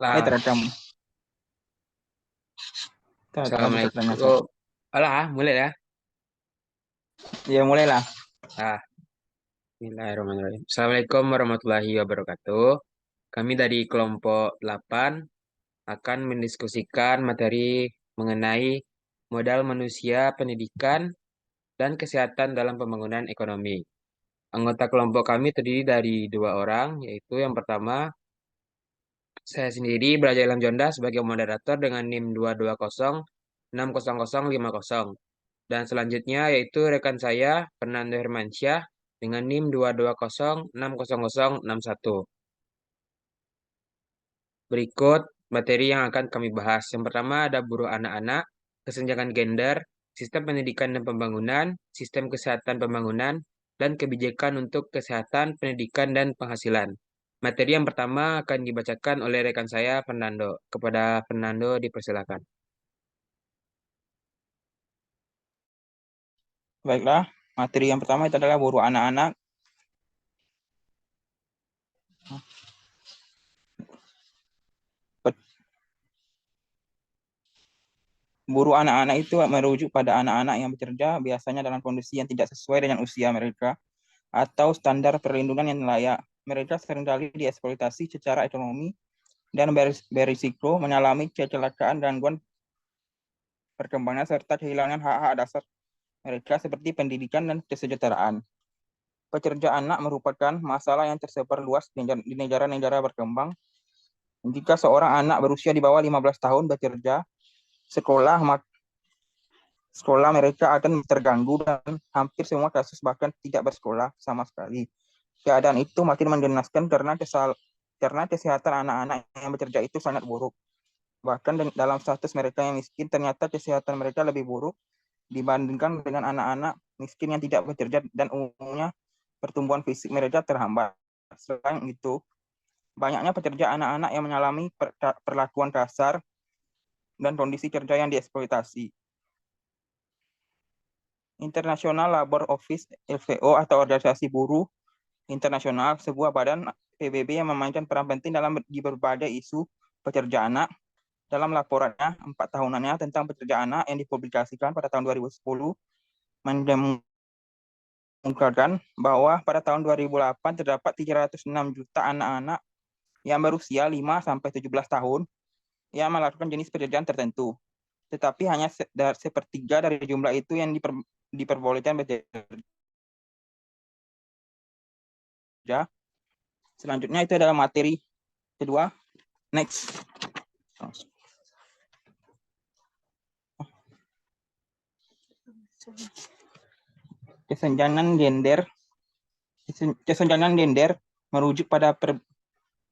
Lah, Terekam. Masih terdengar, Cak. Assalamualaikum. Alah, mulai ya. Ya, mulailah. Ah, Bismillahirrahmanirrahim. Assalamualaikum warahmatullahi wabarakatuh. Kami dari kelompok 8 akan mendiskusikan materi mengenai modal manusia, pendidikan, dan kesehatan dalam pembangunan ekonomi. Anggota kelompok kami terdiri dari dua orang, yaitu yang pertama, saya sendiri Belajar Ilham Jonda sebagai moderator dengan NIM 2206050. Dan selanjutnya yaitu rekan saya Fernando Hermansyah dengan NIM 220600061. Berikut materi yang akan kami bahas. Yang pertama ada buruh anak-anak, kesenjangan gender, sistem pendidikan dan pembangunan, sistem kesehatan pembangunan, dan kebijakan untuk kesehatan, pendidikan, dan penghasilan. Materi yang pertama akan dibacakan oleh rekan saya Fernando. Kepada Fernando dipersilakan. Baiklah, materi yang pertama itu adalah buruh anak-anak. Buruh anak-anak itu merujuk pada anak-anak yang bekerja biasanya dalam kondisi yang tidak sesuai dengan usia mereka atau standar perlindungan yang layak. Mereka seringkali dieksploitasi secara ekonomi dan berisiko mengalami kecelakaan, gangguan perkembangan, serta kehilangan hak-hak dasar mereka seperti pendidikan dan kesejahteraan. Pekerja anak merupakan masalah yang tersebar luas di negara-negara berkembang. Jika seorang anak berusia di bawah 15 tahun bekerja, sekolah sekolah mereka akan terganggu dan hampir semua kasus bahkan tidak bersekolah sama sekali. Keadaan itu makin mengenaskan karena kesehatan anak-anak yang bekerja itu sangat buruk. Bahkan dalam status mereka yang miskin, ternyata kesehatan mereka lebih buruk dibandingkan dengan anak-anak miskin yang tidak bekerja dan umumnya pertumbuhan fisik mereka terhambat. Selain itu, banyaknya pekerja anak-anak yang mengalami perlakuan kasar dan kondisi kerja yang dieksploitasi. International Labour Office (LVO) atau Organisasi Buruh Internasional, sebuah badan PBB yang memainkan peran penting di berbagai isu pekerja anak. Dalam laporannya 4 tahunannya tentang pekerja anak yang dipublikasikan pada tahun 2010, mengungkapkan bahwa pada tahun 2008 terdapat 306 juta anak-anak yang berusia 5-17 tahun yang melakukan jenis pekerjaan tertentu. Tetapi hanya sepertiga dari jumlah itu yang diperbolehkan bekerja. Selanjutnya itu adalah materi kedua. Next. Kesenjangan gender merujuk pada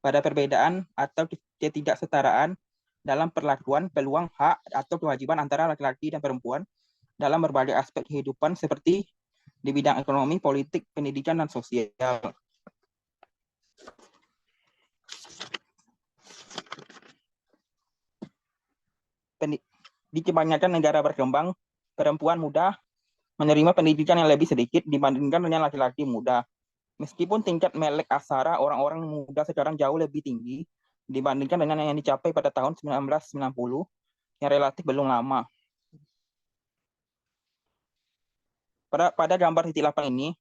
perbedaan atau ketidaksetaraan dalam perlakuan, peluang, hak, atau kewajiban antara laki-laki dan perempuan dalam berbagai aspek kehidupan seperti di bidang ekonomi, politik, pendidikan, dan sosial. Di kebanyakan negara berkembang, perempuan muda menerima pendidikan yang lebih sedikit dibandingkan dengan laki-laki muda. Meskipun tingkat melek aksara orang-orang muda sekarang jauh lebih tinggi dibandingkan dengan yang dicapai pada tahun 1990, yang relatif belum lama. Pada gambar titik 8 ini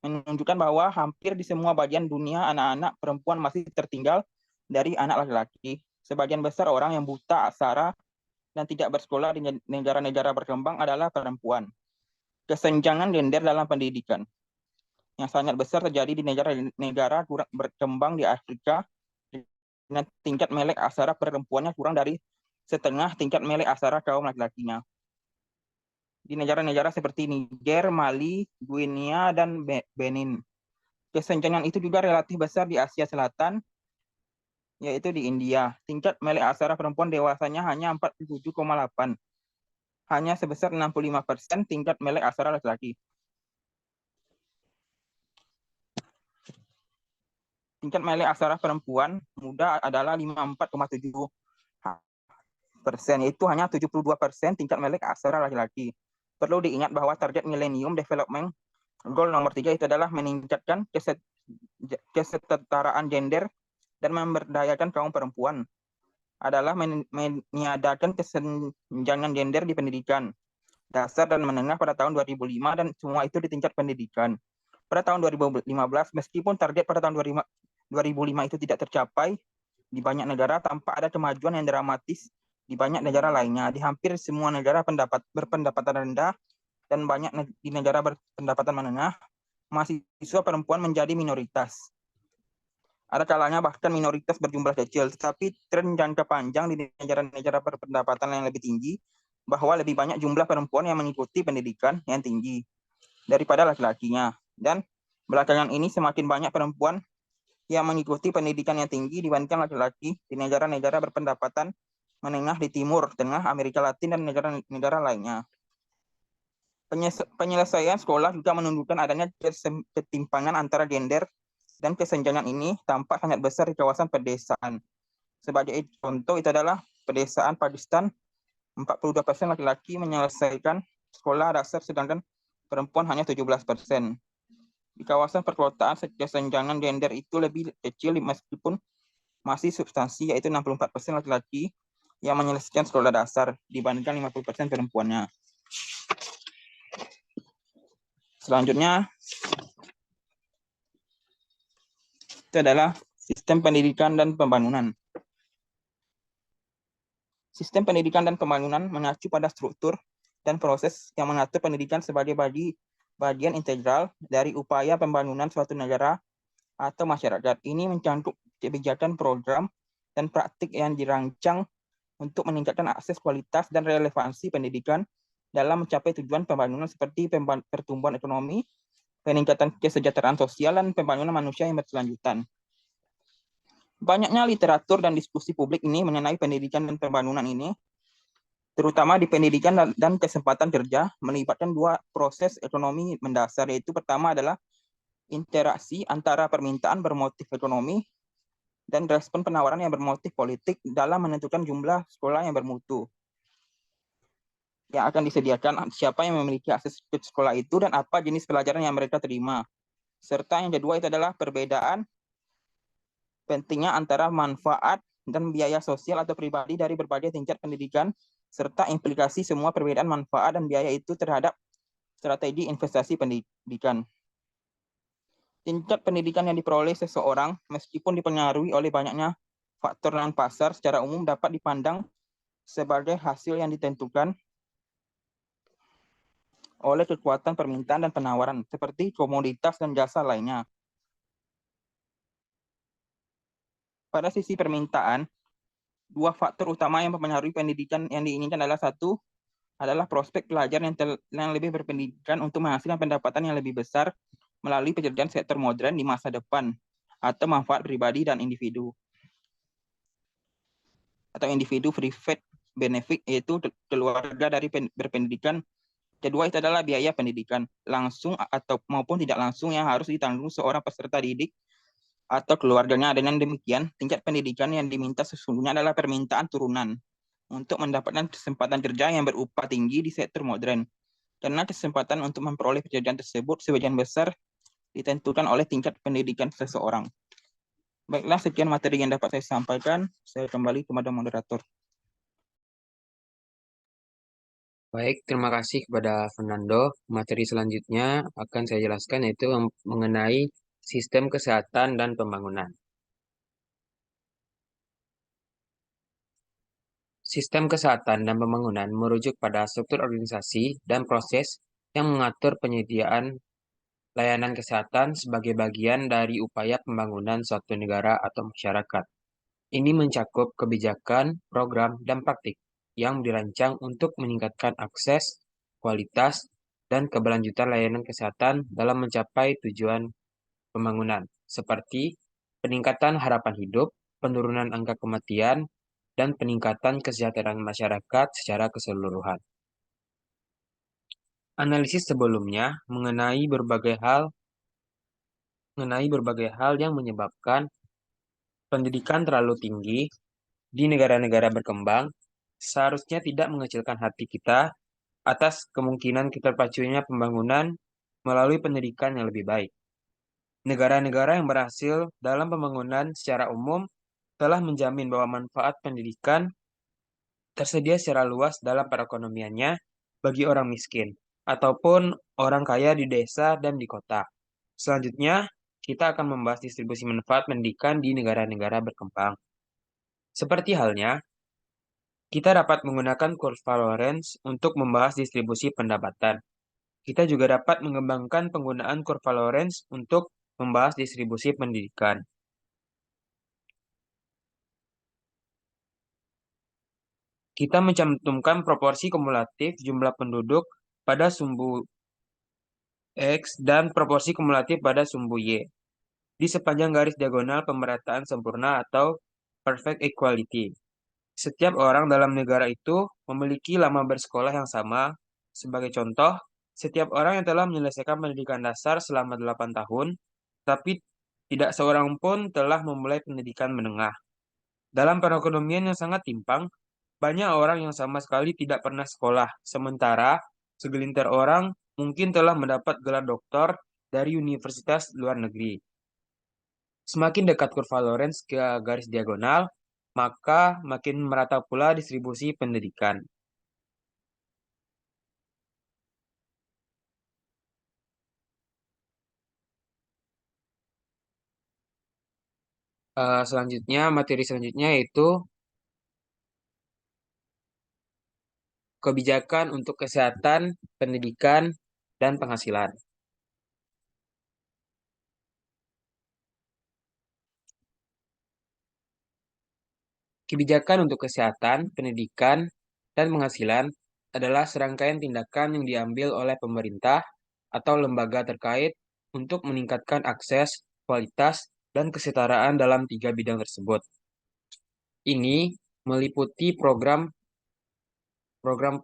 menunjukkan bahwa hampir di semua bagian dunia anak-anak perempuan masih tertinggal dari anak laki-laki. Sebagian besar orang yang buta aksara dan tidak bersekolah di negara-negara berkembang adalah perempuan. Kesenjangan gender dalam pendidikan yang sangat besar terjadi di negara-negara kurang berkembang di Afrika dengan tingkat melek aksara perempuannya kurang dari setengah tingkat melek aksara kaum laki-lakinya. Di negara-negara seperti Niger, Mali, Guinea, dan Benin. Kesenjangan itu juga relatif besar di Asia Selatan, yaitu di India. Tingkat melek aksara perempuan dewasanya hanya 47,8, hanya sebesar 65% tingkat melek aksara laki-laki. Tingkat melek aksara perempuan muda adalah 54,7%, yaitu hanya 72% tingkat melek aksara laki-laki. Perlu diingat bahwa target Millennium Development Goal nomor 3 itu adalah meningkatkan kesetaraan gender dan memberdayakan kaum perempuan. adalah meniadakan kesenjangan gender di pendidikan dasar dan menengah pada tahun 2005 dan semua itu di tingkat pendidikan. Pada tahun 2015, meskipun target pada tahun 2005 itu tidak tercapai di banyak negara, tampak ada kemajuan yang dramatis di banyak negara lainnya. Di hampir semua negara berpendapatan rendah dan banyak di negara berpendapatan menengah, mahasiswa perempuan menjadi minoritas. Ada kalanya bahkan minoritas berjumlah kecil, tetapi tren jangka panjang di negara-negara berpendapatan yang lebih tinggi bahwa lebih banyak jumlah perempuan yang mengikuti pendidikan yang tinggi daripada laki-lakinya. Dan belakangan ini semakin banyak perempuan yang mengikuti pendidikan yang tinggi dibandingkan laki-laki di negara-negara berpendapatan menengah di Timur, Tengah, Amerika Latin, dan negara-negara lainnya. Penyelesaian sekolah juga menunjukkan adanya ketimpangan antara gender dan kesenjangan ini tampak sangat besar di kawasan pedesaan. Sebagai contoh itu adalah pedesaan Pakistan, 42% laki-laki menyelesaikan sekolah dasar sedangkan perempuan hanya 17%. Di kawasan perkotaan kesenjangan gender itu lebih kecil meskipun masih substansi, yaitu 64% laki-laki yang menyelesaikan sekolah dasar dibandingkan 50% perempuannya. Selanjutnya itu adalah sistem pendidikan dan pembangunan. Sistem pendidikan dan pembangunan mengacu pada struktur dan proses yang mengatur pendidikan sebagai bagian integral dari upaya pembangunan suatu negara atau masyarakat. Ini mencakup kebijakan, program, dan praktik yang dirancang untuk meningkatkan akses, kualitas, dan relevansi pendidikan dalam mencapai tujuan pembangunan seperti pertumbuhan ekonomi, peningkatan kesejahteraan sosial, dan pembangunan manusia yang berkelanjutan. Banyaknya literatur dan diskusi publik ini mengenai pendidikan dan pembangunan ini, terutama di pendidikan dan kesempatan kerja, melibatkan dua proses ekonomi mendasar, yaitu pertama adalah interaksi antara permintaan bermotif ekonomi dan respon penawaran yang bermotif politik dalam menentukan jumlah sekolah yang bermutu yang akan disediakan, siapa yang memiliki akses ke sekolah itu, dan apa jenis pelajaran yang mereka terima. Serta yang kedua itu adalah perbedaan pentingnya antara manfaat dan biaya sosial atau pribadi dari berbagai tingkat pendidikan, serta implikasi semua perbedaan manfaat dan biaya itu terhadap strategi investasi pendidikan. Tingkat pendidikan yang diperoleh seseorang, meskipun dipengaruhi oleh banyaknya faktor non pasar, secara umum dapat dipandang sebagai hasil yang ditentukan oleh kekuatan permintaan dan penawaran, seperti komoditas dan jasa lainnya. Pada sisi permintaan, dua faktor utama yang mempengaruhi pendidikan yang diinginkan adalah satu, adalah prospek pelajar yang lebih berpendidikan untuk menghasilkan pendapatan yang lebih besar melalui pekerjaan sektor modern di masa depan, atau manfaat pribadi dan individu. Atau individu private benefit, yaitu keluarga dari berpendidikan. Kedua itu adalah biaya pendidikan langsung atau maupun tidak langsung yang harus ditanggung seorang peserta didik atau keluarganya. Dengan demikian, tingkat pendidikan yang diminta sesungguhnya adalah permintaan turunan untuk mendapatkan kesempatan kerja yang berupah tinggi di sektor modern. Karena kesempatan untuk memperoleh pekerjaan tersebut sebagian besar ditentukan oleh tingkat pendidikan seseorang. Baiklah, sekian materi yang dapat saya sampaikan. Saya kembali kepada moderator. Baik, terima kasih kepada Fernando. Materi selanjutnya akan saya jelaskan yaitu mengenai sistem kesehatan dan pembangunan. Sistem kesehatan dan pembangunan merujuk pada struktur organisasi dan proses yang mengatur penyediaan layanan kesehatan sebagai bagian dari upaya pembangunan suatu negara atau masyarakat. Ini mencakup kebijakan, program, dan praktik yang dirancang untuk meningkatkan akses, kualitas, dan keberlanjutan layanan kesehatan dalam mencapai tujuan pembangunan, seperti peningkatan harapan hidup, penurunan angka kematian, dan peningkatan kesejahteraan masyarakat secara keseluruhan. Analisis sebelumnya mengenai berbagai hal yang menyebabkan pendidikan terlalu tinggi di negara-negara berkembang seharusnya tidak mengecilkan hati kita atas kemungkinan terpacunya pembangunan melalui pendidikan yang lebih baik. Negara-negara yang berhasil dalam pembangunan secara umum telah menjamin bahwa manfaat pendidikan tersedia secara luas dalam perekonomiannya bagi orang miskin ataupun orang kaya di desa dan di kota. Selanjutnya, kita akan membahas distribusi manfaat pendidikan di negara-negara berkembang. Seperti halnya, kita dapat menggunakan kurva Lorenz untuk membahas distribusi pendapatan. Kita juga dapat mengembangkan penggunaan kurva Lorenz untuk membahas distribusi pendidikan. Kita mencantumkan proporsi kumulatif jumlah penduduk pada sumbu X dan proporsi kumulatif pada sumbu Y di sepanjang garis diagonal pemerataan sempurna atau perfect equality. Setiap orang dalam negara itu memiliki lama bersekolah yang sama. Sebagai contoh, setiap orang yang telah menyelesaikan pendidikan dasar selama 8 tahun, tapi tidak seorang pun telah memulai pendidikan menengah. Dalam perekonomian yang sangat timpang, banyak orang yang sama sekali tidak pernah sekolah, sementara segelintir orang mungkin telah mendapat gelar doktor dari universitas luar negeri. Semakin dekat kurva Lorenz ke garis diagonal, maka makin merata pula distribusi pendidikan. Selanjutnya, materi selanjutnya yaitu kebijakan untuk kesehatan, pendidikan, dan penghasilan. Kebijakan untuk kesehatan, pendidikan, dan penghasilan adalah serangkaian tindakan yang diambil oleh pemerintah atau lembaga terkait untuk meningkatkan akses, kualitas, dan kesetaraan dalam tiga bidang tersebut. Ini meliputi program program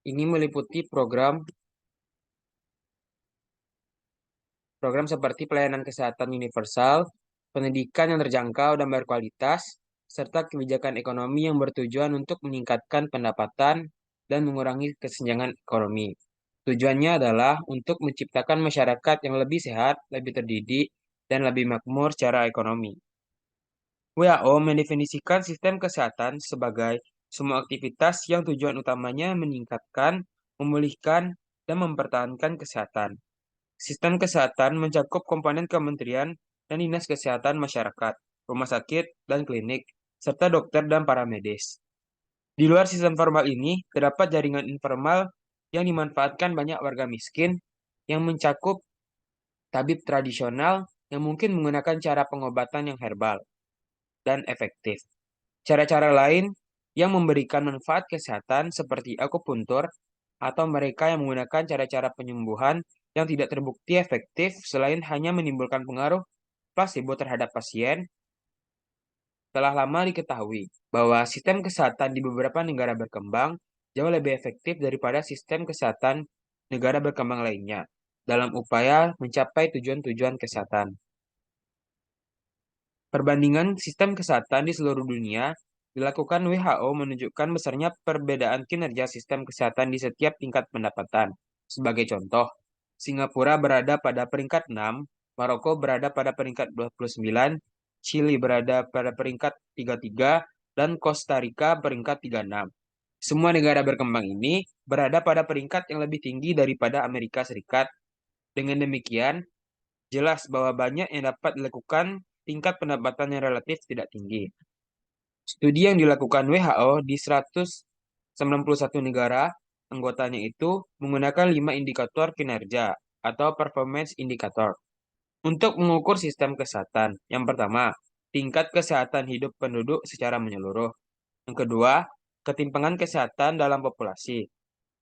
ini meliputi program seperti pelayanan kesehatan universal, pendidikan yang terjangkau dan berkualitas, serta kebijakan ekonomi yang bertujuan untuk meningkatkan pendapatan dan mengurangi kesenjangan ekonomi. Tujuannya adalah untuk menciptakan masyarakat yang lebih sehat, lebih terdidik, dan lebih makmur secara ekonomi. WHO mendefinisikan sistem kesehatan sebagai semua aktivitas yang tujuan utamanya meningkatkan, memulihkan, dan mempertahankan kesehatan. Sistem kesehatan mencakup komponen kementerian dan dinas kesehatan masyarakat, rumah sakit, dan klinik, serta dokter dan para medis. Di luar sistem formal ini, terdapat jaringan informal yang dimanfaatkan banyak warga miskin yang mencakup tabib tradisional yang mungkin menggunakan cara pengobatan yang herbal dan efektif. Cara-cara lain yang memberikan manfaat kesehatan seperti akupuntur atau mereka yang menggunakan cara-cara penyembuhan yang tidak terbukti efektif selain hanya menimbulkan pengaruh placebo terhadap pasien, telah lama diketahui bahwa sistem kesehatan di beberapa negara berkembang jauh lebih efektif daripada sistem kesehatan negara berkembang lainnya dalam upaya mencapai tujuan-tujuan kesehatan. Perbandingan sistem kesehatan di seluruh dunia dilakukan WHO menunjukkan besarnya perbedaan kinerja sistem kesehatan di setiap tingkat pendapatan. Sebagai contoh, Singapura berada pada peringkat 6, Maroko berada pada peringkat 29, Chili berada pada peringkat 33, dan Costa Rica peringkat 36. Semua negara berkembang ini berada pada peringkat yang lebih tinggi daripada Amerika Serikat. Dengan demikian, jelas bahwa banyak yang dapat dilakukan tingkat pendapatan yang relatif tidak tinggi. Studi yang dilakukan WHO di 191 negara anggotanya itu menggunakan 5 indikator kinerja atau performance indicator untuk mengukur sistem kesehatan. Yang pertama, tingkat kesehatan hidup penduduk secara menyeluruh. Yang kedua, ketimpangan kesehatan dalam populasi.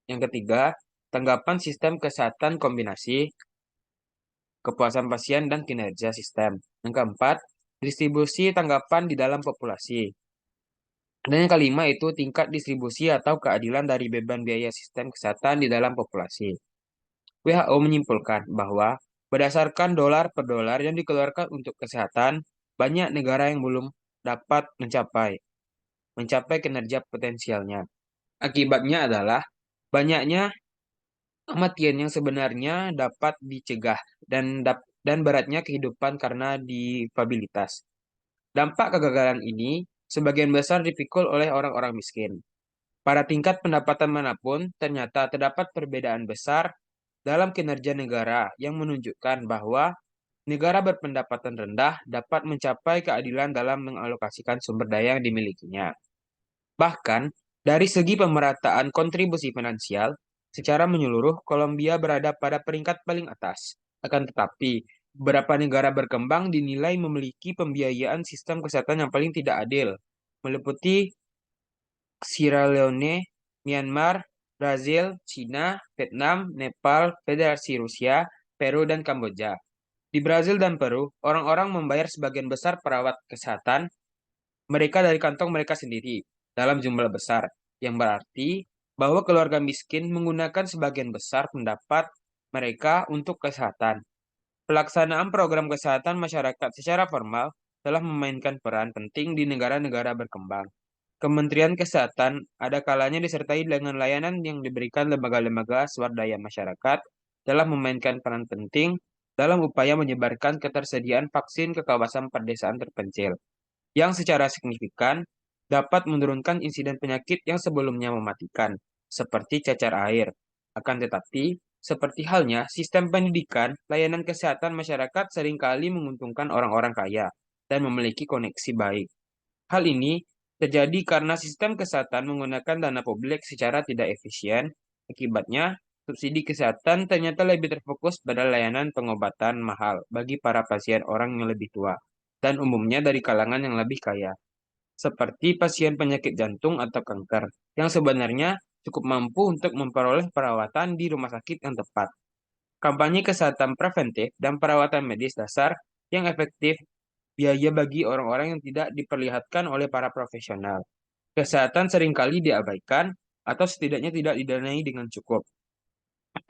Yang ketiga, tanggapan sistem kesehatan kombinasi, kepuasan pasien, dan kinerja sistem. Yang keempat, distribusi tanggapan di dalam populasi. Dan yang kelima itu tingkat distribusi atau keadilan dari beban biaya sistem kesehatan di dalam populasi. WHO menyimpulkan bahwa berdasarkan dolar per dolar yang dikeluarkan untuk kesehatan, banyak negara yang belum dapat mencapai kinerja potensialnya. Akibatnya adalah banyaknya kematian yang sebenarnya dapat dicegah dan beratnya kehidupan karena difabilitas. Dampak kegagalan ini sebagian besar dipikul oleh orang-orang miskin. Pada tingkat pendapatan manapun, ternyata terdapat perbedaan besar dalam kinerja negara yang menunjukkan bahwa negara berpendapatan rendah dapat mencapai keadilan dalam mengalokasikan sumber daya yang dimilikinya. Bahkan, dari segi pemerataan kontribusi finansial, secara menyeluruh, Kolombia berada pada peringkat paling atas. Akan tetapi, beberapa negara berkembang dinilai memiliki pembiayaan sistem kesehatan yang paling tidak adil, meliputi Sierra Leone, Myanmar, Brazil, China, Vietnam, Nepal, Federasi Rusia, Peru, dan Kamboja. Di Brazil dan Peru, orang-orang membayar sebagian besar perawat kesehatan mereka dari kantong mereka sendiri dalam jumlah besar, yang berarti bahwa keluarga miskin menggunakan sebagian besar pendapat mereka untuk kesehatan. Pelaksanaan program kesehatan masyarakat secara formal telah memainkan peran penting di negara-negara berkembang. Kementerian Kesehatan ada kalanya disertai dengan layanan yang diberikan lembaga-lembaga swadaya masyarakat telah memainkan peran penting dalam upaya menyebarkan ketersediaan vaksin ke kawasan pedesaan terpencil yang secara signifikan dapat menurunkan insiden penyakit yang sebelumnya mematikan, seperti cacar air. Akan tetapi, seperti halnya sistem pendidikan, layanan kesehatan masyarakat seringkali menguntungkan orang-orang kaya dan memiliki koneksi baik. Hal ini terjadi karena sistem kesehatan menggunakan dana publik secara tidak efisien. Akibatnya, subsidi kesehatan ternyata lebih terfokus pada layanan pengobatan mahal bagi para pasien orang yang lebih tua dan umumnya dari kalangan yang lebih kaya, seperti pasien penyakit jantung atau kanker, yang sebenarnya cukup mampu untuk memperoleh perawatan di rumah sakit yang tepat. Kampanye kesehatan preventif dan perawatan medis dasar yang efektif biaya bagi orang-orang yang tidak diperlihatkan oleh para profesional. Kesehatan seringkali diabaikan atau setidaknya tidak didanai dengan cukup.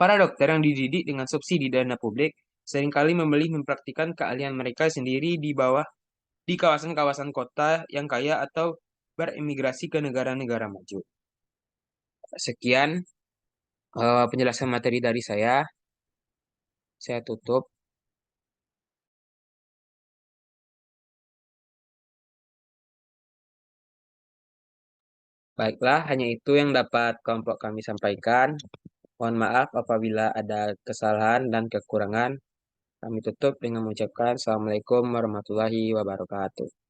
Para dokter yang dididik dengan subsidi dana publik seringkali memilih mempraktikkan keahlian mereka sendiri di kawasan-kawasan kota yang kaya atau beremigrasi ke negara-negara maju. Sekian penjelasan materi dari saya tutup. Baiklah, hanya itu yang dapat kelompok kami sampaikan. Mohon maaf apabila ada kesalahan dan kekurangan. Kami tutup dengan mengucapkan Assalamualaikum warahmatullahi wabarakatuh.